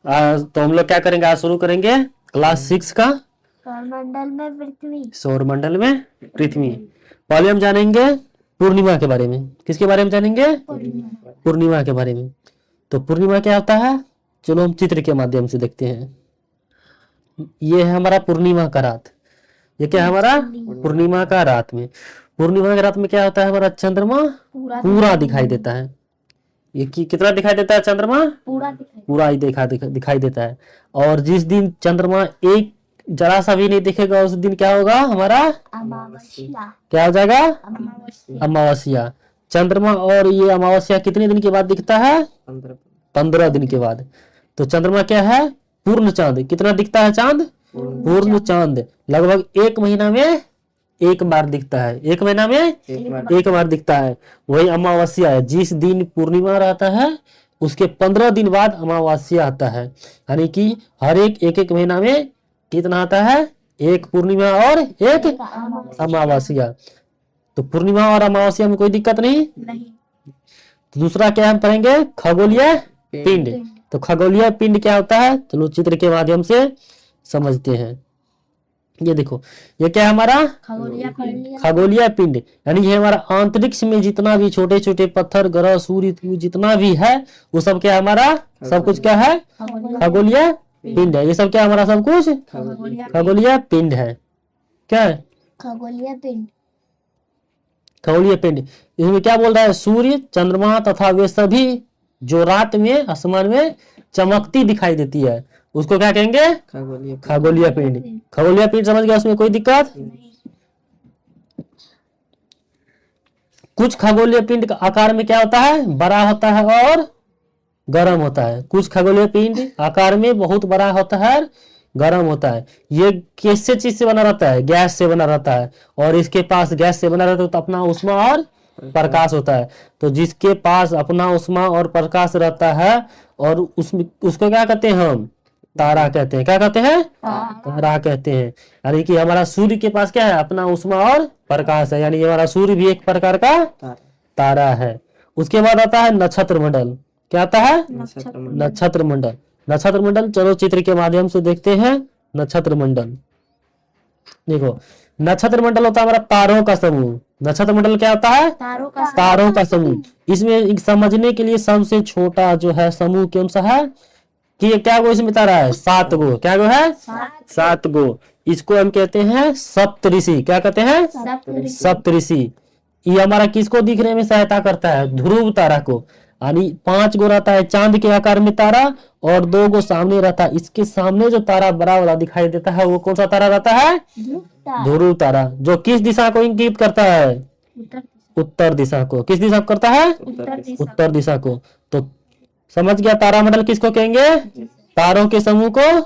तो हम लोग क्या करेंगे, आज शुरू करेंगे क्लास 6 का सौरमंडल में पृथ्वी। सौरमंडल में पृथ्वी। पहले हम जानेंगे पूर्णिमा के बारे में। किसके बारे में जानेंगे? पूर्णिमा के बारे में। तो पूर्णिमा क्या होता है, चलो हम चित्र के माध्यम से देखते हैं। ये है हमारा पूर्णिमा का रात। ये क्या है हमारा पूर्णिमा का रात में। पूर्णिमा की रात में क्या होता है, हमारा चंद्रमा पूरा दिखाई देता है। ये कितना दिखाई देता है? चंद्रमा पूरा ही दिखाई देता है। और जिस दिन चंद्रमा एक जरा सा भी नहीं दिखेगा उस दिन क्या होगा, हमारा अमावस्या। क्या हो जाएगा? अमावस्या। अमावस्या। चंद्रमा और ये अमावस्या कितने दिन के बाद दिखता है? 15 दिन के बाद। तो चंद्रमा क्या है? पूर्ण चांद। कितना दिखता है चांद? पूर्ण चांद। लगभग एक महीना में एक बार दिखता है। एक महीना में एक बार दिखता है। वही अमावस्या है, जिस दिन पूर्णिमा रहता है उसके 15 दिन बाद अमावस्या आता है। यानी कि हर एक महीना में कितना आता है? एक पूर्णिमा और एक अमावस्या। तो पूर्णिमा और अमावस्या में कोई दिक्कत नहीं। तो दूसरा क्या हम पढ़ेंगे, खगोलीय पिंड। तो खगोलीय पिंड क्या होता है, चलो चित्र के माध्यम से समझते हैं। ये देखो, ये क्या है हमारा खगोलीय पिंड। यानी ये हमारा अंतरिक्ष में जितना भी छोटे छोटे पत्थर, ग्रह, सूर्य जितना भी है वो सब क्या है हमारा, सब कुछ क्या है? खगोलीय पिंड है। ये सब क्या है हमारा, सब कुछ खगोलीय पिंड है। क्या है? खगोलीय पिंड। खगोलीय पिंड। इसमें क्या बोल रहा है, सूर्य, चंद्रमा तथा वे सभी जो रात में आसमान में चमकती दिखाई देती है उसको क्या कहेंगे? खगोलीय पिंड। खगोलीय पिंड समझ गया, उसमें कोई दिक्कत? कुछ खगोलीय पिंड का आकार में क्या होता है, बड़ा होता है और गर्म होता है। कुछ खगोलीय पिंड आकार में बहुत बड़ा होता है, गर्म होता है। ये किससे चीज से बना रहता है? गैस से बना रहता है। और इसके पास गैस से बना रहता है तो अपना उष्मा और प्रकाश होता है। तो जिसके पास अपना उष्मा और प्रकाश रहता है और उसको क्या कहते हैं हम? तारा कहते हैं। क्या कहते हैं? तारा कहते हैं। यानी कि हमारा सूर्य के पास क्या है? अपना उष्मा और प्रकाश है। यानी हमारा सूर्य भी एक प्रकार का तारा है। उसके बाद आता है नक्षत्र मंडल। क्या आता है? नक्षत्र मंडल। नक्षत्र मंडल चलो चित्र के माध्यम से देखते हैं। नक्षत्र मंडल देखो, नक्षत्र मंडल होता है हमारा तारों का समूह। नक्षत्र मंडल क्या होता है? तारों का समूह। इसमें समझने के लिए सबसे छोटा जो है समूह कौन सा है कि क्या गो इसमें तारा है? 7 गो। क्या गो है? 7 गो। इसको हम कहते हैं सप्तऋषि। क्या कहते हैं? सप्तऋषि। ये हमारा किसको दिखने में सहायता करता है? ध्रुव तारा को। यानी 5 गो रहता है चांद के आकार में तारा और 2 गो सामने रहता है। इसके सामने जो तारा बड़ा बड़ा दिखाई देता है वो कौन सा तारा रहता है? ध्रुव तारा। जो किस दिशा को इंगित करता है? उत्तर दिशा को। किस दिशा को करता है? उत्तर दिशा को। तो समझ गया, तारामंडल किसको कहेंगे? तारों के समूह को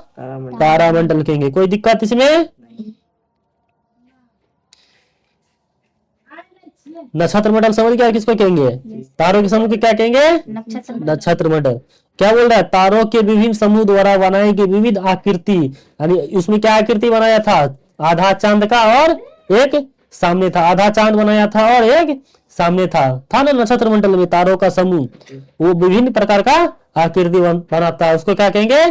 तारामंडल कहेंगे। कोई दिक्कत इसमें? नक्षत्र मंडल समझ गया किसको कहेंगे? तारों के समूह को क्या कहेंगे? नक्षत्र मंडल। क्या बोल रहा है? तारों के विभिन्न समूह द्वारा बनाई गई विविध आकृति। यानी उसमें क्या आकृति बनाया था? आधा चांद का और एक सामने था। आधा चांद बनाया था और एक सामने था ना नक्षत्र मंडल में तारों का समूह। वो विभिन्न प्रकार का आकृति बनाता है, उसको क्या कहेंगे?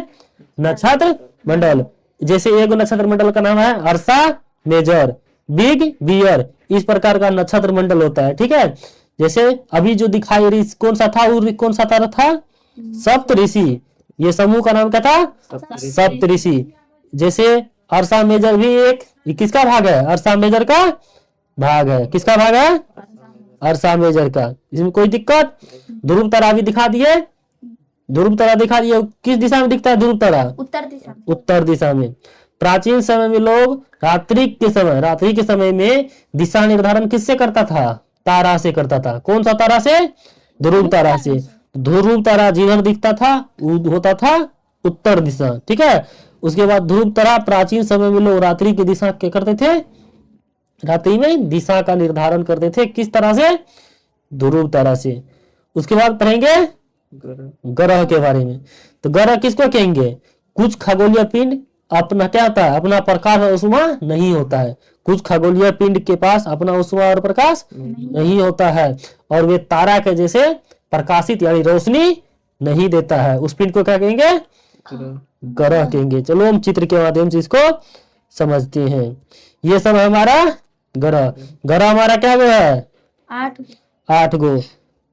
नक्षत्र मंडल। जैसे एक नक्षत्र मंडल का नाम है अर्सा मेजर, बिग बियर। इस प्रकार का नक्षत्र मंडल होता है। ठीक है, जैसे अभी जो दिखाई रही कौन सा था, कौन सा तारा था? सप्तऋषि। ये समूह का नाम क्या था? सप्तऋषि। जैसे अर्सा मेजर भी एक किसका भाग है? अर्सा मेजर का भाग है। किसका भाग है? अर्सा मेजर का। इसमें कोई दिक्कत? ध्रुव तारा भी दिखा दिए। ध्रुव तारा दिखा दिए। किस दिशा में दिखता है ध्रुव तारा? उत्तर दिशा में। प्राचीन समय में लोग रात्रि के समय में दिशा निर्धारण किससे करता था? तारा से करता था। कौन सा तारा से? ध्रुव तारा से। ध्रुव तारा जिधर दिखता था होता था उत्तर दिशा। ठीक है, उसके बाद ध्रुव तारा प्राचीन समय में लोग रात्रि की दिशा क्या करते थे? रात्रि में दिशा का निर्धारण करते थे। किस तरह से? ध्रुव तारा से। उसके बाद पढ़ेंगे ग्रह के बारे में। तो ग्रह किसको कहेंगे? कुछ खगोलीय पिंड अपना क्या होता है? अपना प्रकाश और उष्मा नहीं होता है। कुछ खगोलीय पिंड के पास अपना उष्मा और प्रकाश नहीं होता है और वे तारा के जैसे प्रकाशित यानी रोशनी नहीं देता है। उस पिंड को क्या कहेंगे? ग्रह कहेंगे। चलो हम चित्र के माध्यम से इसको समझते हैं। ये सब है हमारा ग्रह। ग्रह हमारा क्या वो है? 8 8 गो।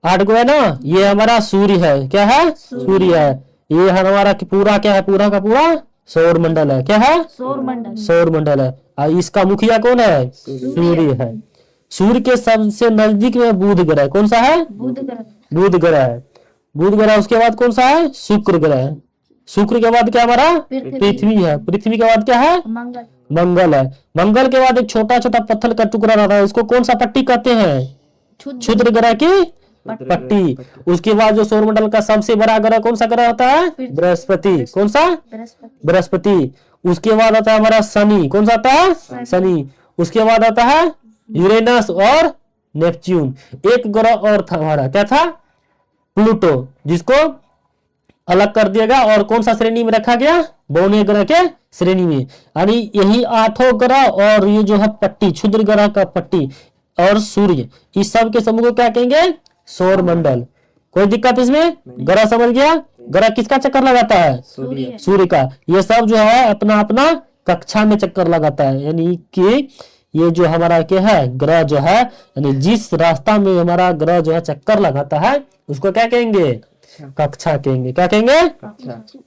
8 गो है ना। ये हमारा सूर्य है। क्या है? सूर्य है। ये है हमारा पूरा क्या है? पूरा का पूरा सौर मंडल है। क्या है? सौर मंडल। सौर मंडल है। और इसका मुखिया कौन है? सूर्य है। सूर्य के सबसे नजदीक में बुध ग्रह। कौन सा है? बुध ग्रह। बुध ग्रह है। बुध ग्रह। उसके बाद कौन सा है? शुक्र ग्रह है। शुक्र के बाद क्या हमारा? पृथ्वी है। पृथ्वी के बाद क्या है? मंगल। मंगल है। मंगल के बाद एक छोटा छोटा पत्थर का टुकड़ा रहता है, उसको कौन सा पट्टी कहते हैं? क्षुद्र ग्रह की पट्टी। उसके बाद जो सौरमंडल का सबसे बड़ा ग्रह कौन सा ग्रह होता है? बृहस्पति। कौन सा? बृहस्पति। बृहस्पति। उसके बाद आता है हमारा शनि। कौन सा आता है? शनि। उसके बाद आता है यूरेनस और नेपच्यून। एक ग्रह और था हमारा, क्या था? प्लूटो, जिसको अलग कर दिया गया और कौन सा श्रेणी में रखा गया? बौने ग्रह के श्रेणी में। यानी यही 8 ग्रह और ये जो है पट्टी, क्षुद्र ग्रह का पट्टी और सूर्य, इस सब के समूह को क्या कहेंगे? सौर मंडल। कोई दिक्कत इसमें? ग्रह समझ गया? ग्रह किसका चक्कर लगाता है? सूर्य का। ये सब जो है अपना अपना कक्षा में चक्कर लगाता है। यानी कि ये जो हमारा क्या है? ग्रह जो है, यानी जिस रास्ता में हमारा ग्रह जो है चक्कर लगाता है उसको क्या कहेंगे? कक्षा कहेंगे। क्या कहेंगे?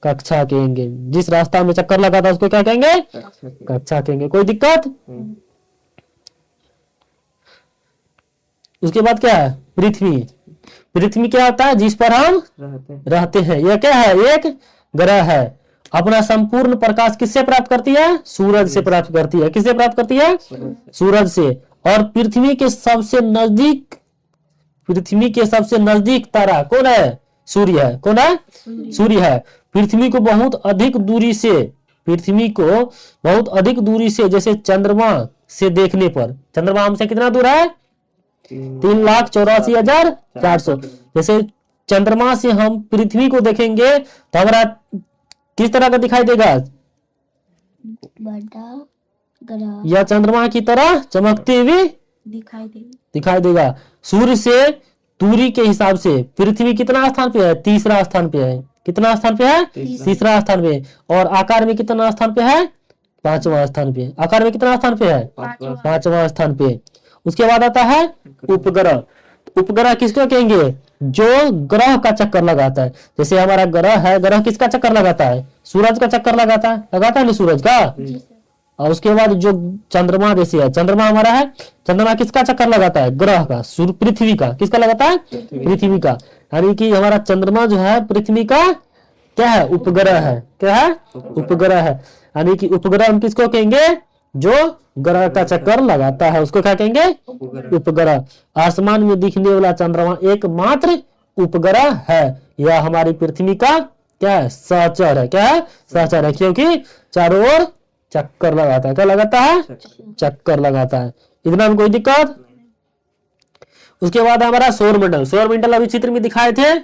कक्षा कहेंगे। जिस रास्ता में चक्कर लगाता है उसको क्या कहेंगे? कक्षा कहेंगे। कोई दिक्कत? उसके बाद क्या है? पृथ्वी। पृथ्वी क्या होता है? जिस पर हम रहते हैं। यह क्या है? एक ग्रह है। अपना संपूर्ण प्रकाश किससे प्राप्त करती है? सूरज से प्राप्त करती है। किससे प्राप्त करती है? सूरज से। और पृथ्वी के सबसे नजदीक तारा कौन है? सूर्य है। कौन है? सूर्य है। पृथ्वी को बहुत अधिक दूरी से जैसे चंद्रमा से देखने पर, चंद्रमा हमसे कितना दूर है? 3,84,400। जैसे चंद्रमा से हम पृथ्वी को देखेंगे तो हमारा किस तरह का दिखाई देगा? बड़ा ग्रह या चंद्रमा की तरह चमकते हुए दिखाई देगा। सूर्य से दूरी के हिसाब से पृथ्वी कितना स्थान पे है? तीसरा स्थान पे है। कितना स्थान पे है? तीसरा स्थान पे। और आकार में कितना स्थान पे है? 5वां स्थान पे। आकार में कितना स्थान पे है? 5वां स्थान पे। उसके बाद आता है उपग्रह। उपग्रह किसको कहेंगे? जो ग्रह का चक्कर लगाता है। जैसे हमारा ग्रह है, ग्रह किसका चक्कर लगाता है? सूरज का चक्कर लगाता है ना, सूरज का। और उसके बाद जो चंद्रमा जैसे है, चंद्रमा हमारा है, चंद्रमा किसका चक्कर लगाता है? ग्रह का। सूर्य पृथ्वी का। किसका लगाता है? पृथ्वी का। यानी कि हमारा चंद्रमा जो है पृथ्वी का क्या है? उपग्रह है। क्या है? उपग्रह है। यानी कि उपग्रह हम किसको कहेंगे? जो ग्रह का चक्कर लगाता है उसको क्या कहेंगे? उपग्रह। आसमान में दिखने वाला चंद्रमा एकमात्र उपग्रह है। यह हमारी पृथ्वी का क्या है? सहचर है। क्या है? सहचर है, क्योंकि चारों ओर चक्कर लगाता है। क्या लगाता है? चक्कर लगाता है। इतना में कोई दिक्कत? उसके बाद हमारा सौरमंडल। सौरमंडल अभी चित्र में दिखाए थे।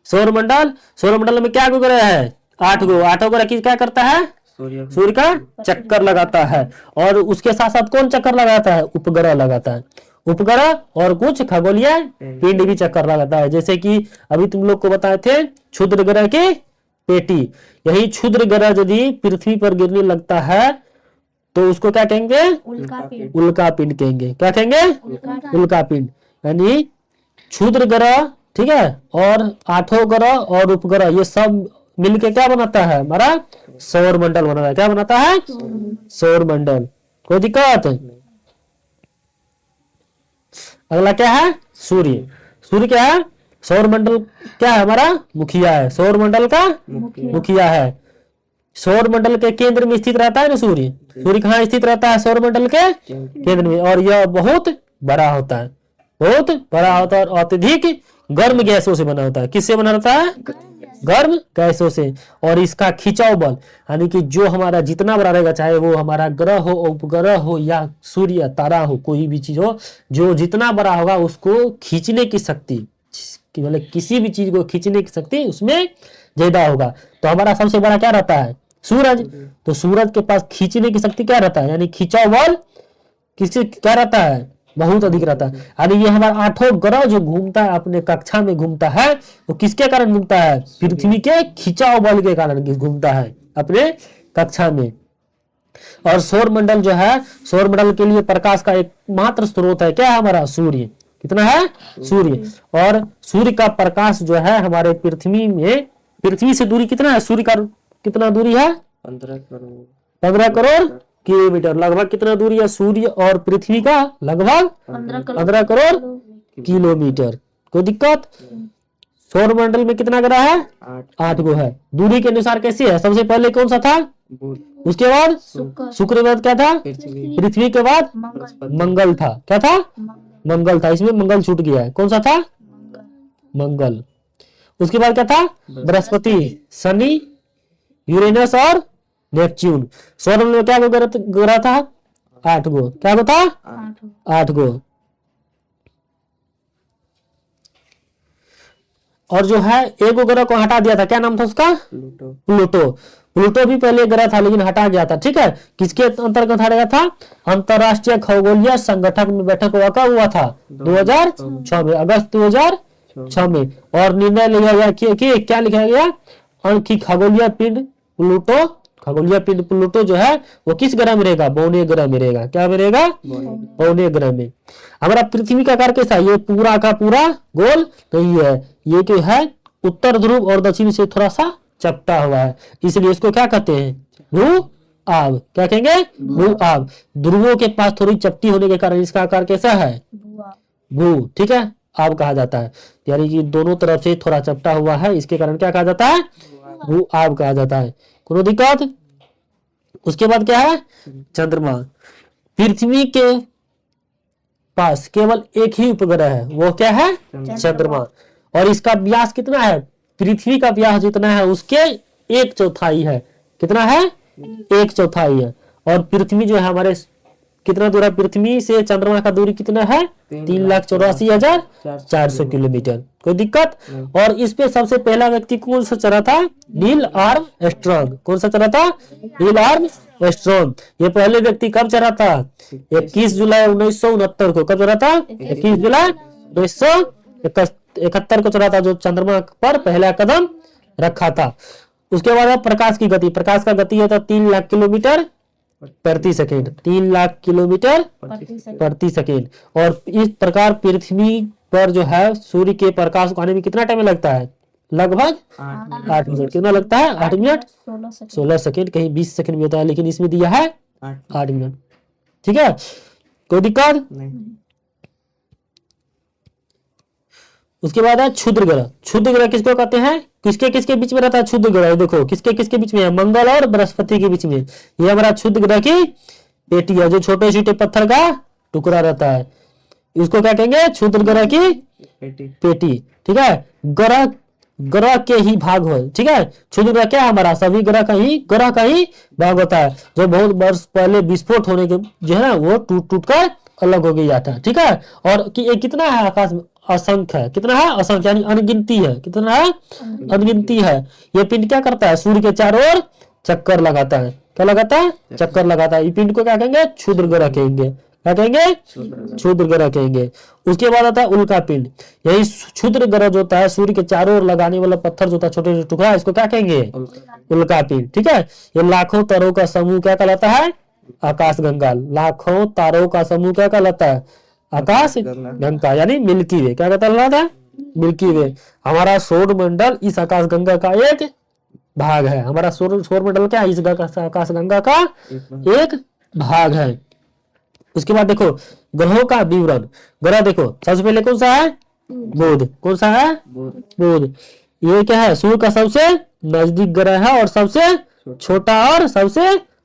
सौरमंडल में क्या ग्रह है? 8 गो। 8 ग्रह क्या करता है? सूर्य का चक्कर लगाता है। और उसके साथ साथ कौन चक्कर लगाता है? उपग्रह लगाता है। उपग्रह और कुछ खगोलीय पिंड भी चक्कर लगाता है। जैसे कि अभी तुम लोग को बताए थे क्षुद्र ग्रह की पेटी। यही क्षुद्र ग्रह यदि पृथ्वी पर गिरने लगता है तो उसको क्या कहेंगे? उल्का पिंड कहेंगे। क्या कहेंगे? उल्का पिंड। यानी क्षुद्र ग्रह, ठीक है, और 8 ग्रह और उपग्रह, ये सब मिलके क्या बनाता है? हमारा सौर मंडल बनाता है। क्या बनाता है? सौर मंडल। कोई दिक्कत? अगला क्या है? सूर्य। सूर्य क्या है? सौर मंडल क्या है? हमारा मुखिया है। सौर मंडल का मुखिया है। सौर मंडल के केंद्र में स्थित रहता है ना सूर्य। सूर्य कहाँ स्थित रहता है? सौर मंडल के केंद्र में। और यह बहुत बड़ा होता है। बहुत बड़ा होता है और अत्यधिक गर्म गैसों से बना होता है। किससे बना रहता है? गर्म गैसों से। और इसका खिंचाव बल, यानी कि जो हमारा जितना बड़ा रहेगा, चाहे वो हमारा ग्रह हो, उपग्रह हो, या सूर्य तारा हो, कोई भी चीज हो, जो जितना बड़ा होगा उसको खींचने की शक्ति, मतलब किसी भी चीज को खींचने की शक्ति उसमें ज्यादा होगा। तो हमारा सबसे बड़ा क्या रहता है? सूरज। तो सूरज के पास खींचने की शक्ति क्या रहता है? यानी खिंचाव बल किससे क्या रहता है? बहुत अधिक रहता है। यानी ये हमारा 8 ग्रह जो घूमता है अपने कक्षा में घूमता है, वो किसके कारण घूमता है? पृथ्वी के खिंचाव बल के कारण घूमता है अपने कक्षा में। और सौर मंडल जो है, सौर मंडल के लिए प्रकाश का एकमात्र स्रोत है क्या है हमारा? सूर्य। कितना है? सूर्य। और सूर्य का प्रकाश जो है हमारे पृथ्वी में, पृथ्वी से दूरी कितना है? सूर्य का कितना दूरी है? 15 करोड़ किलोमीटर। लगभग कितना दूरी है सूर्य और पृथ्वी का? लगभग 15 करोड़ किलोमीटर। कोई दिक्कत? सौर मंडल में कितना ग्रह है? 8 गो है। दूरी के अनुसार कैसी है? सबसे पहले कौन सा था? उसके बाद शुक्र के बाद क्या था? पृथ्वी के बाद मंगल था। क्या था? मंगल था। इसमें मंगल छूट गया है। कौन सा था? मंगल। उसके बाद क्या था? बृहस्पति, शनि, यूरेनस और नेपच्यून। सौर मंडल में क्या ग्रह था? 8 गो। क्या गो था? 8 गो। और जो है एक ग्रह को हटा दिया था, क्या नाम था उसका? प्लूटो। प्लूटो भी पहले ग्रह था लेकिन हटा गया था। ठीक है, किसके अंतर्गत हटा गया था? अंतरराष्ट्रीय खगोलीय संगठन में बैठक हुआ, कब हुआ था? 2006 में, अगस्त 2006 में। और निर्णय लिया गया कि क्या लिखा गया? कि खगोलीय पिंड प्लूटो, खगोलीय पिंड प्लूटो जो है वो किस ग्रह में रहेगा? बौने ग्रह में रहेगा। क्या में रहेगा? बौने ग्रह में। हमारा पृथ्वी का आकार कैसा है? ये पूरा का पूरा गोल नहीं है, ये क्या है? उत्तर ध्रुव और दक्षिण से थोड़ा सा चपटा हुआ है, इसलिए इसको क्या कहते हैं? भू आब। क्या कहेंगे? भू आब। ध्रुवों के पास थोड़ी चपटी होने के कारण इसका आकार कैसा है? भू। ठीक है, आब कहा जाता है। यानी कि दोनों तरफ से थोड़ा चपटा हुआ है, इसके कारण क्या कहा जाता है? भू आब कहा जाता है। कोई दिक्कत? उसके बाद क्या है? चंद्रमा। पृथ्वी के पास केवल एक ही उपग्रह है, वो क्या है? चंद्रमा। और इसका व्यास कितना है? पृथ्वी का व्यास जितना है उसके 1/4 है। कितना है? 1/4 है। और पृथ्वी जो है हमारे कितना दूर है? पृथ्वी से चंद्रमा का दूरी कितना है? 3,84,400 किलोमीटर। कोई दिक्कत? और इस पे सबसे पहला व्यक्ति कौन सा चला था? Neil Armstrong. कौन सा चला था? Neil Armstrong. ये पहले व्यक्ति कब चला था? 21 जुलाई 1969 को। कब चला था? 21 जुलाई 1971 को चला था, जो चंद्रमा पर पहला कदम रखा था। उसके बाद प्रकाश की गति। प्रकाश का गति है तो 3 लाख किलोमीटर प्रति सेकेंड। 3 लाख किलोमीटर प्रति सेकेंड। और इस प्रकार पृथ्वी पर जो है सूर्य के प्रकाश को आने में कितना टाइम लगता है? लगभग 8 मिनट। कितना लगता है? 8 मिनट 16 सेकेंड। कहीं 20 सेकेंड भी होता है, लेकिन इसमें दिया है 8 मिनट। ठीक है, कोई दिक्कत नहीं। उसके बाद है क्षुद्र ग्रह। क्षुद्र ग्रह किसको कहते हैं? किसके किसके बीच में रहता है क्षुद्र ग्रह? देखो किसके किसके बीच में है? मंगल और बृहस्पति के बीच में। ये हमारा क्षुद्र ग्रह की पेटी है, जो छोटे छोटे पत्थर का टुकड़ा रहता है। इसको क्या कहेंगे? क्षुद्र ग्रह की पेटी। ठीक है, ग्रह ग्रह के ही भाग हो। ठीक है, क्षुद्र ग्रह क्या है? हमारा सभी ग्रह का ही भाग होता है, जो बहुत वर्ष पहले विस्फोट होने के जो है ना वो टूट टूट कर अलग हो गया था। ठीक है, और कि ये कितना है? आकाश में असंख्य है। कितना है? असंख्य, यानी अनगिनती है। कितना है? अनगिनती है। ये पिंड क्या करता है? सूर्य के चारों ओर चक्कर लगाता है। क्या लगाता है? चक्कर लगाता है। ये पिंड को क्या कहेंगे? क्षुद्र ग्रह कहेंगे। क्या कहेंगे? क्षुद्र ग्रह कहेंगे। उसके बाद आता है उल्का पिंड। यही क्षुद्र ग्रह जो होता है, सूर्य के चारों ओर लगाने वाला पत्थर जो होता है, छोटे छोटे टुकड़ा, इसको क्या कहेंगे? उल्का पिंड। ठीक है, ये लाखों तारों का समूह क्या कहलाता है? आकाश गंगा। लाखों तारों का समूह क्या कहलाता है? आकाश गंगा, यानी मिल्की वे। क्या कहलाता है? मिल्की वे। हमारा सौर मंडल इस आकाश गंगा का एक भाग है। हमारा सौर मंडल क्या है? इस आकाश गंगा का एक भाग है। उसके बाद देखो ग्रहों का विवरण। ग्रह देखो, सबसे पहले कौन सा है? बुध। कौन सा है? बुध। ये क्या है? सूर्य का सबसे नजदीक ग्रह है और सबसे छोटा और सबसे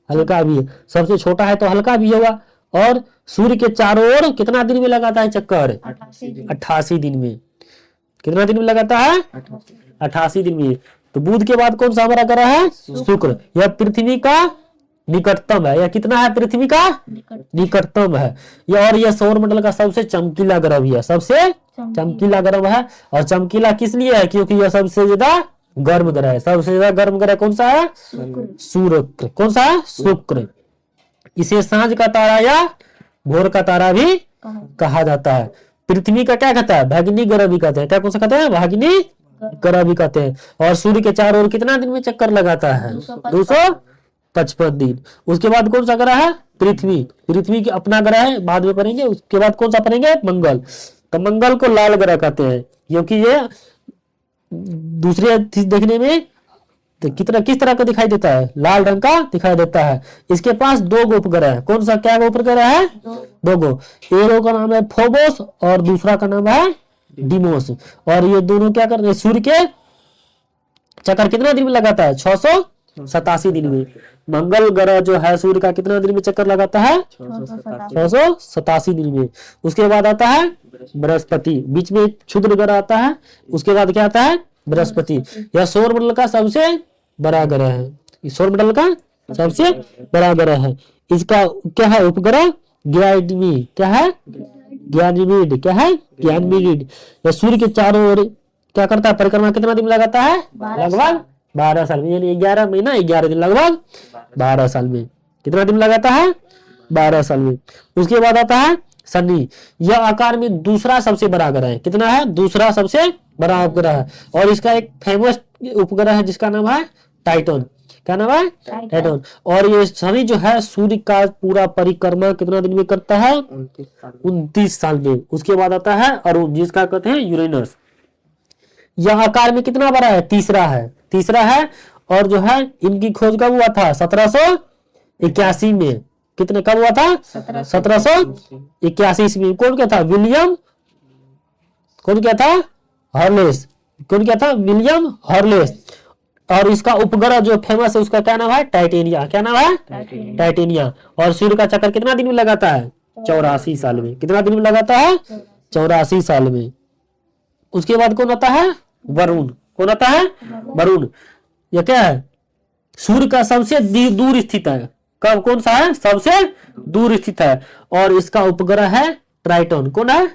हल्का भी है। सबसे छोटा है तो हल्का भी होगा। और सूर्य के चारों ओर कितना दिन में लगाता है चक्कर? 88 दिन में। कितना दिन में लगाता है? 88 दिन में। तो बुध के बाद कौन सा हमारा ग्रह है? शुक्र। यह पृथ्वी का निकटतम है। यह कितना है? पृथ्वी का निकटतम है। यह और यह सौर मंडल का सबसे चमकीला ग्रह भी है। सबसे चमकीला ग्रह है। और चमकीला किस लिए है? क्योंकि यह सबसे ज्यादा गर्म ग्रह है। सबसे ज्यादा गर्म ग्रह कौन सा है? शुक्र। कौन सा है? शुक्र। इसे सांझ का तारा या भोर का तारा भी कहा जाता है। पृथ्वी का क्या कहता है, भागिनी ग्रह भी कहते हैं। क्या कौन सा कहते हैं, भागिनी ग्रह भी कहते हैं। और सूर्य के चारों ओर कितना दिन में चक्कर लगाता है, 255 दिन। उसके बाद कौन सा ग्रह है, पृथ्वी। पृथ्वी की अपना ग्रह है, बाद में पढ़ेंगे। उसके बाद कौन सा पढ़ेंगे, मंगल। तो मंगल को लाल ग्रह कहते हैं, क्योंकि ये दूसरे देखने में तो किस तरह का दिखाई देता है, लाल रंग का दिखाई देता है। इसके पास 2 उपग्रह है। कौन सा, क्या उपग्रह है, 2 एक का नाम है फोबोस और दूसरा का नाम है डिमोस। और ये दोनों क्या करते हैं, सूर्य के चक्कर कितना दिन में लगाता है, 687 दिन में। मंगल ग्रह जो है सूर्य का कितना दिन में चक्कर लगाता है, 687 दिन में। उसके बाद आता है बृहस्पति, बीच में क्षुद्र ग्रह आता है। उसके बाद क्या आता है, बृहस्पति। यह सौर मंडल का सबसे बड़ा ग्रह है, सौर मंडल का सबसे बड़ा ग्रह है। इसका क्या है, उपग्रह गैनीमीड। क्या है, गैनीमीड। क्या है, गैनीमीड। यह सूर्य के चारों ओर क्या करता है, परिक्रमा कितना दिन लगाता है, लगभग 12 साल में। यानी 11 महीना 11 दिन, लगभग 12 साल में। कितना दिन लगाता है, 12 साल में। उसके बाद आता है शनि। यह आकार में दूसरा सबसे बड़ा ग्रह है। कितना है, दूसरा सबसे बड़ा उपग्रह है। और इसका एक फेमस उपग्रह है जिसका नाम है टाइटन। क्या नाम है, टाइटन। और ये शनि जो है सूर्य का पूरा परिक्रमा कितना दिन में करता है, 29 साल में। उसके बाद आता है अरुण, जिसका कहते हैं यूरेनस। यह आकार में कितना बड़ा है, तीसरा है। और जो है इनकी खोज कब हुआ था, 1781 में। कितने, कब हुआ था, 1781 ईस्वी में। कौन क्या था, विलियम, कौन क्या था, हर्लेस। कौन क्या था, विलियम हर्लेस। और इसका उपग्रह जो फेमस है उसका क्या नाम है, टाइटेनिया। क्या नाम है, टाइटेनिया। और सूर्य का चक्कर कितना दिन में लगाता है, 84 साल में। कितना दिन में लगाता है, 84 साल में। उसके बाद कौन आता है, वरुण। कौन आता है, वरुण। यह क्या है, सूर्य का सबसे दूर स्थित है। कब, कौन सा है, सबसे दूर स्थित है। और इसका उपग्रह है ट्राइटन। कौन है,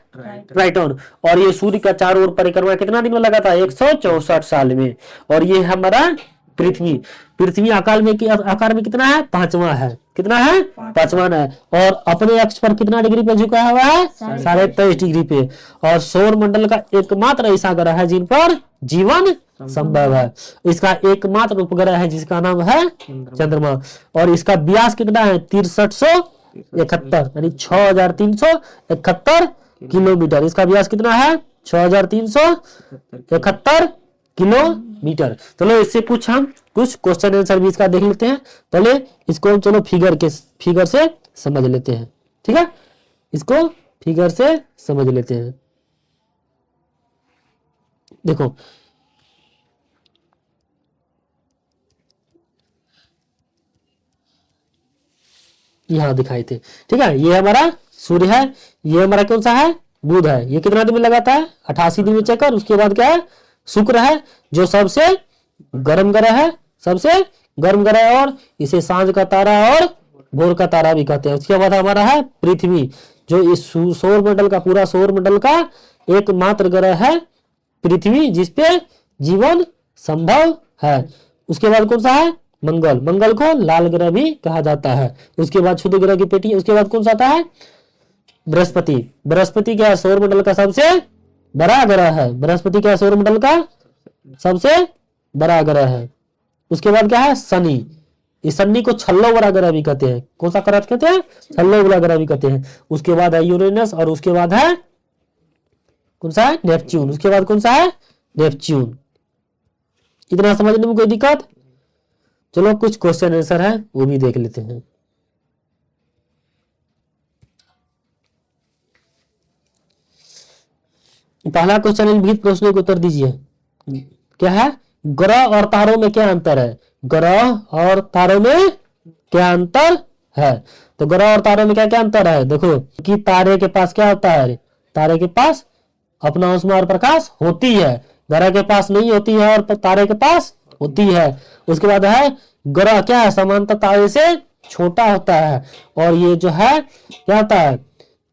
ट्राइटन। और ये सूर्य का चारों ओर परिक्रमा कितना दिन में लगाता है, 164 साल में। और ये हमारा पृथ्वी। पृथ्वी आकार में कितना है, 5वां है। कितना है, 5वां है। और अपने अक्ष पर कितना डिग्री पे झुका हुआ है, 23.5 डिग्री पे। और सौर मंडल का एकमात्र ऐसा ग्रह है जिन पर जीवन संभव है। इसका एकमात्र उपग्रह है जिसका नाम है चंद्रमा। और इसका व्यास कितना है, 6371, यानी 6371 किलोमीटर। इसका व्यास कितना है, 6371 किलोमीटर। चलो इससे कुछ हम कुछ क्वेश्चन आंसर भी इसका देख लेते हैं। पहले इसको हम चलो फिगर से समझ लेते हैं। ठीक है, इसको फिगर से समझ लेते हैं। देखो यहां दिखाए थे। ठीक है, ये हमारा सूर्य है, ये हमारा कौन सा है, बुध है। ये कितना दिन में लगाता है, 88 दिन में चक्कर। उसके बाद क्या है, शुक्र है जो सबसे गर्म ग्रह है, सबसे गर्म ग्रह है। और इसे सांझ का तारा और भोर का तारा भी कहते हैं। उसके बाद हमारा है पृथ्वी, जो इस सौर मंडल का, पूरा सौर मंडल का एकमात्र ग्रह है पृथ्वी, जिसपे जीवन संभव है। उसके बाद कौन सा है, मंगल। मंगल को लाल ग्रह भी कहा जाता है। उसके बाद क्षुद्र ग्रह की पेटी। उसके बाद कौन सा आता है, बृहस्पति। बृहस्पति क्या है, सौर मंडल का सबसे बड़ा ग्रह है। बृहस्पति क्या है, सौर मंडल का सबसे बड़ा ग्रह है। उसके बाद क्या है, शनि। इस शनि को छल्लो बड़ा ग्रह भी कहते हैं। कौन सा ग्रह कहते हैं, छल्लो बड़ा ग्रह भी कहते हैं। उसके बाद है यूरेनस। और उसके बाद है कौन सा है, नेपच्यून। उसके बाद कौन सा है, नेपच्यून। इतना समझने में कोई दिक्कत। चलो कुछ क्वेश्चन आंसर है वो भी देख लेते हैं। पहला क्वेश्चन है, विभिन्न प्रश्नों के उत्तर दीजिए। क्या है, ग्रह और तारों में क्या अंतर है। ग्रह और तारों में क्या अंतर है। तो ग्रह और तारों में क्या क्या अंतर है, देखो कि तारे के पास क्या होता है, तारे के पास अपना ऊष्मा और प्रकाश होती है, ग्रह के पास नहीं होती है और तारे के पास होती है। उसके बाद है, ग्रह क्या है, सामान्यतः तारे से छोटा होता है। और ये जो है क्या होता है,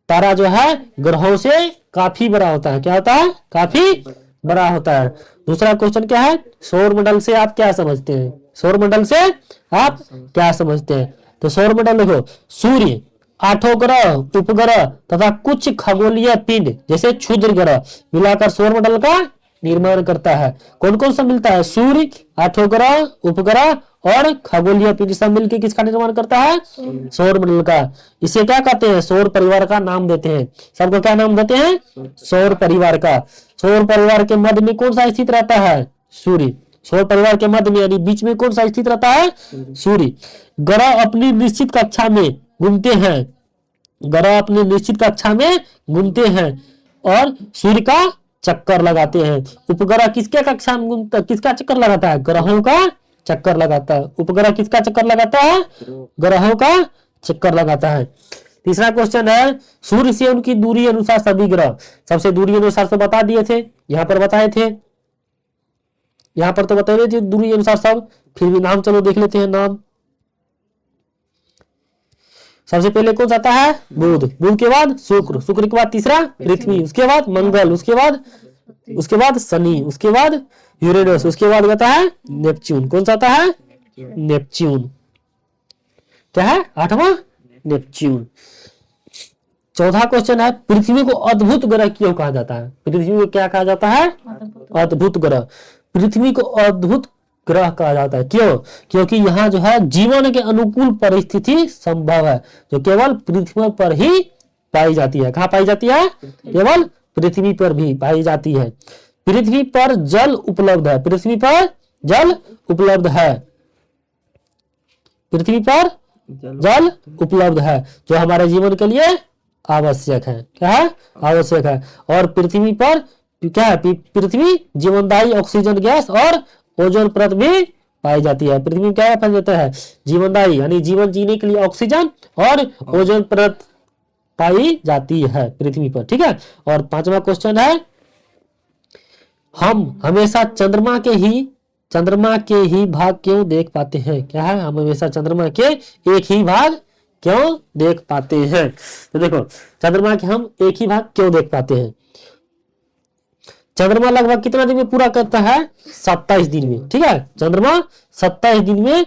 तारा जो है ग्रहों से काफी बड़ा होता है। क्या होता है, काफी बड़ा होता है। दूसरा क्वेश्चन क्या है, सौर मंडल से आप क्या समझते हैं। सौर मंडल से आप क्या समझते हैं। तो सौर मंडल देखो, सूर्य, आठों ग्रह, उपग्रह तथा कुछ खगोलीय पिंड जैसे क्षुद्र ग्रह मिलाकर सौरमंडल का निर्माण करता है। कौन कौन सा मिलता है? सूर्य, आठों ग्रह, उपग्रह और खगोलीय पिंड सब मिलकर किसका निर्माण करता है? सौरमंडल का। इसे क्या कहते हैं? सौर परिवार का नाम देते हैं। सबको क्या नाम देते हैं? सौर परिवार का। सौर परिवार के मध्य में कौन सा स्थित रहता है? सूर्य। सौर परिवार के मध्य में यानी बीच में कौन सा स्थित रहता है? सूर्य। ग्रह अपनी निश्चित कक्षा में घूमते हैं, ग्रह अपनी निश्चित कक्षा में घूमते हैं और सूर्य का चक्कर लगाते हैं। उपग्रह किसके कक्षा में घूमता, किसका चक्कर लगाता है? ग्रहों का चक्कर लगाता है। उपग्रह किसका चक्कर लगाता है? ग्रहों का चक्कर लगाता है। तीसरा क्वेश्चन है, सूर्य से उनकी दूरी अनुसार सभी ग्रह, सबसे दूरी अनुसार तो बता दिए थे, यहां पर बताए थे, यहां पर तो बताए थे दूरी अनुसार सब, फिर भी नाम चलो देख लेते हैं नाम। सबसे पहले कौन आता है? बुध। बुध के बाद शुक्र, शुक्र के बाद तीसरा पृथ्वी, उसके बाद मंगल, उसके बाद शनि, उसके बाद यूरेनस, उसके बाद आता है नेपच्यून। कौन सा आता है? नेपच्यून। क्या है? आठवां नेपच्यून। चौथा क्वेश्चन है, पृथ्वी को अद्भुत ग्रह क्यों कहा जाता है? पृथ्वी को क्या कहा जाता है? अद्भुत ग्रह। पृथ्वी को अद्भुत ग्रह कहा जाता है। क्यों? क्योंकि यहाँ जो है जीवन के अनुकूल परिस्थिति संभव है, जो केवल पृथ्वी पर ही पाई जाती है। कहाँ पाई जाती है? केवल पृथ्वी पर भी पाई जाती है। पृथ्वी पर जल उपलब्ध है, पृथ्वी पर जल उपलब्ध है, पृथ्वी पर जल उपलब्ध है, जो हमारे जीवन के लिए आवश्यक है। क्या है? आवश्यक है। और पृथ्वी पर क्या है? पृथ्वी जीवनदायी ऑक्सीजन गैस और ओजोन परत भी पाई जाती है। पृथ्वी में क्या पाया जाता है? जीवनदायी यानी जीवन जीने के लिए ऑक्सीजन और ओजोन परत पाई जाती है पृथ्वी पर। ठीक है। और पांचवा क्वेश्चन है, हम हमेशा चंद्रमा के ही भाग क्यों देख पाते हैं? क्या है? हम हमेशा चंद्रमा के एक ही भाग क्यों देख पाते हैं? तो देखो, चंद्रमा के हम एक ही भाग क्यों देख पाते हैं? चंद्रमा लगभग कितना दिन में पूरा करता है? 27 दिन में। ठीक है। चंद्रमा 27 दिन में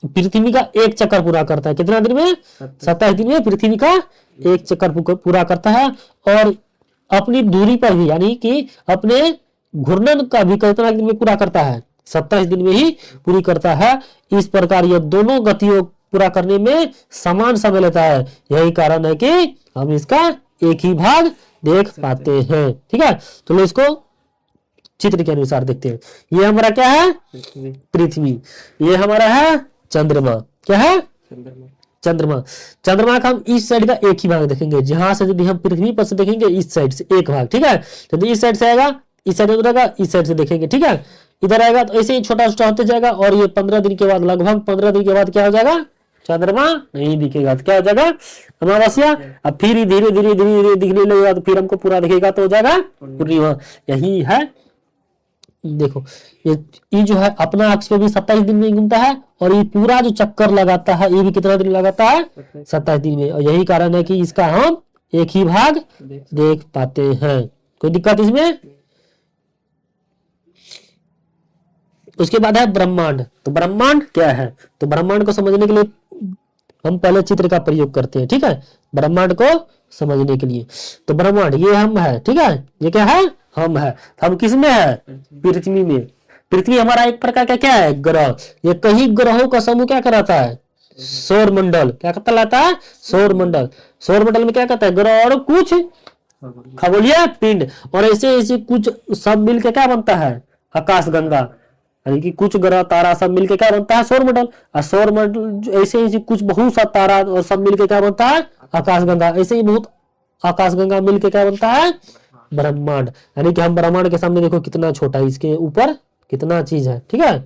पृथ्वी का एक चक्कर पूरा करता है। कितना दिन में? 27 दिन में पृथ्वी का एक चक्कर पूरा करता है। और अपनी दूरी पर भी यानी कि अपने घूर्णन का भी कितना दिन में पूरा करता है? 27 दिन में ही पूरी करता है। इस प्रकार ये दोनों गतियों पूरा करने में समान समय लेता है। यही कारण है कि हम इसका एक ही भाग देख पाते हैं। ठीक है। तो लो इसको चित्र के अनुसार देखते हैं। ये हमारा क्या है? पृथ्वी। ये हमारा है चंद्रमा। क्या है? चंद्रमा। चंद्रमा का हम इस साइड का एक ही भाग देखेंगे। जहां से यदि हम पृथ्वी पर से देखेंगे इस साइड से एक भाग। ठीक है। तो इस साइड से आएगा, इस साइड रहेगा, इस साइड से देखेंगे। ठीक है। इधर आएगा तो ऐसे ही छोटा छोटा होते जाएगा और ये 15 दिन के बाद, लगभग 15 दिन के बाद क्या हो जाएगा? चंद्रमा नहीं दिखेगा। तो क्या हो जाएगा? अमावस्या। अब फिर धीरे धीरे धीरे धीरे दिखने लगेगा तो फिर हमको पूरा दिखेगा तो हो जाएगा पूर्णिमा। यही है। देखो, ये जो है अपना अक्ष पे भी 27 दिन में घूमता है और ये पूरा जो चक्कर लगाता है ये भी कितना दिन लगाता है? 27 दिन में। और यही कारण है कि इसका हम एक ही भाग देख पाते हैं। कोई दिक्कत इसमें? उसके बाद है ब्रह्मांड। तो ब्रह्मांड क्या है? तो ब्रह्मांड को समझने के लिए हम पहले चित्र का प्रयोग करते हैं। ठीक है। ब्रह्मांड को समझने के लिए, तो ब्रह्मांड ये हम है। ठीक है। ये क्या है? हम है। हम किस में है? पृथ्वी में। पृथ्वी हमारा एक प्रकार का क्या है? ग्रह। ये कई ग्रहों का समूह क्या कराता है? सौर मंडल। क्या कहलाता है? सौर मंडल। सौर मंडल में क्या कहता है? ग्रह और कुछ खगोलीय पिंड और ऐसे ऐसे कुछ सब मिलकर क्या बनता है? आकाश गंगा। यानी कि कुछ ग्रह तारा सब मिलके क्या बनता है? सौर मंडल। और सौर मंडल ऐसे ऐसे कुछ बहुत सा तारा और सब मिलके क्या बनता है? आकाश गंगा। ऐसे ही बहुत आकाश गंगा मिलके क्या बनता है? ब्रह्मांड। यानी कि हम ब्रह्मांड के सामने देखो कितना छोटा है, इसके ऊपर कितना चीज है। ठीक है।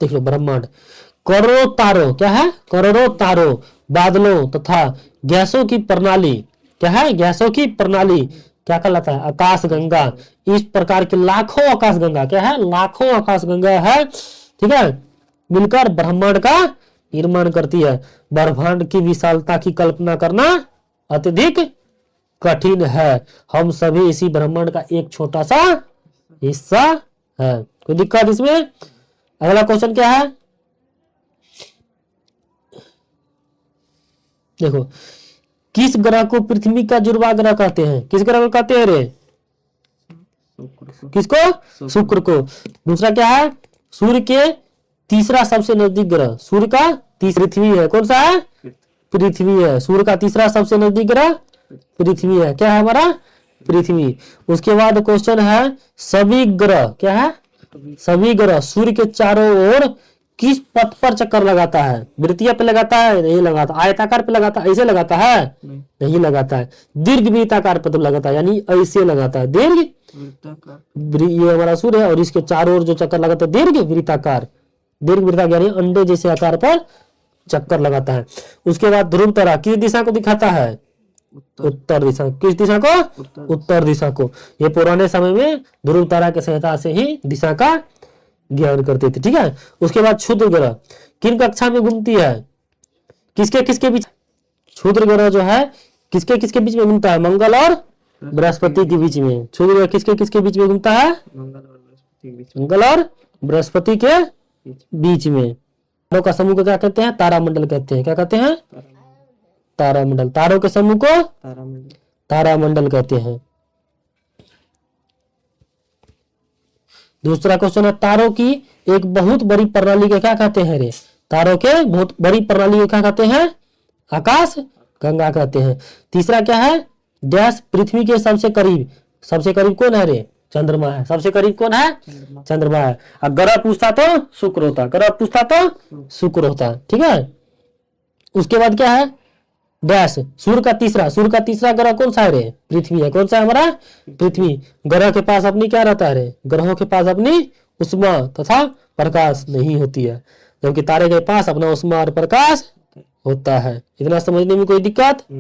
देख लो ब्रह्मांड। करोड़ों तारों, क्या है? करोड़ों तारों, बादलों तथा गैसों की प्रणाली। क्या है? गैसों की प्रणाली क्या कहलाता है? आकाश गंगा। इस प्रकार के लाखों आकाश गंगा, क्या है? लाखों आकाश गंगा है। ठीक है। मिलकर ब्रह्मांड का निर्माण करती है। ब्रह्मांड की विशालता की कल्पना करना अत्यधिक कठिन है। हम सभी इसी ब्रह्मांड का एक छोटा सा हिस्सा है। कोई दिक्कत इसमें? अगला क्वेश्चन क्या है? देखो, किस ग्रह को पृथ्वी का जुड़वा ग्रह कहते हैं? किस ग्रह को कहते हैं रे? किसको? शुक्र को। दूसरा क्या है? सूर्य के तीसरा सबसे नजदीक ग्रह, सूर्य का पृथ्वी है। कौन सा है? पृथ्वी है। सूर्य का तीसरा सबसे नजदीक ग्रह पृथ्वी है। क्या है हमारा? पृथ्वी। उसके बाद क्वेश्चन है, सभी ग्रह, क्या है? सभी ग्रह सूर्य के चारों ओर किस पथ पर चक्कर लगाता है? वृत्तीय पे लगाता है? नहीं लगाता। आयताकार पे लगाता है? ऐसे लगाता है? नहीं लगाता है। दीर्घ वृत्ताकार पे तो लगाता है, यानी ऐसे लगाता है। दीर्घ, ये हमारा सूर्य है और इसके चारों ओर जो चक्कर लगाता है दीर्घ वृत्ताकार, दीर्घ वृत्ताकार यानी अंडे जैसे आकार पर चक्कर लगाता है। उसके बाद ध्रुव तारा किस दिशा को दिखाता है? उत्तर दिशा। किस दिशा को? उत्तर दिशा को। ये पुराने समय में ध्रुव तारा की सहायता से ही दिशा का ज्ञान करते थे। ठीक है। उसके बाद क्षुद्र ग्रह किन कक्षा में घूमती है? किसके किसके बीच? क्षुद्र ग्रह जो है किसके किसके बीच में घूमता है? मंगल और बृहस्पति के बीच में। क्षुद्र ग्रह किसके किसके बीच में घूमता है? मंगल और बृहस्पति के बीच में। तारों का समूह को क्या कहते हैं? तारामंडल कहते हैं। क्या कहते हैं? तारामंडल। तारों के समूह को तारामंडल कहते हैं। दूसरा क्वेश्चन है, तारों की एक बहुत बड़ी प्रणाली को क्या कहते हैं रे? तारों के बहुत बड़ी प्रणाली को क्या कहते हैं? आकाश गंगा कहते हैं। तीसरा क्या है? डैश पृथ्वी के सबसे करीब। सबसे करीब कौन है रे? चंद्रमा है। सबसे करीब कौन है? चंद्रमा है। और ग्रह पूछता तो शुक्र होता, ग्रह पूछता तो शुक्र होता। ठीक है। उसके बाद क्या है? डैश सूर्य का तीसरा ग्रह कौन सा है रे? पृथ्वी है। कौन सा है हमारा? पृथ्वी। ग्रह के पास अपनी क्या रहता है रे? ग्रहों के पास अपनी उष्मा तथा प्रकाश नहीं होती है, जबकि तारे के पास अपना उष्मा और प्रकाश होता है। इतना समझने में कोई दिक्कत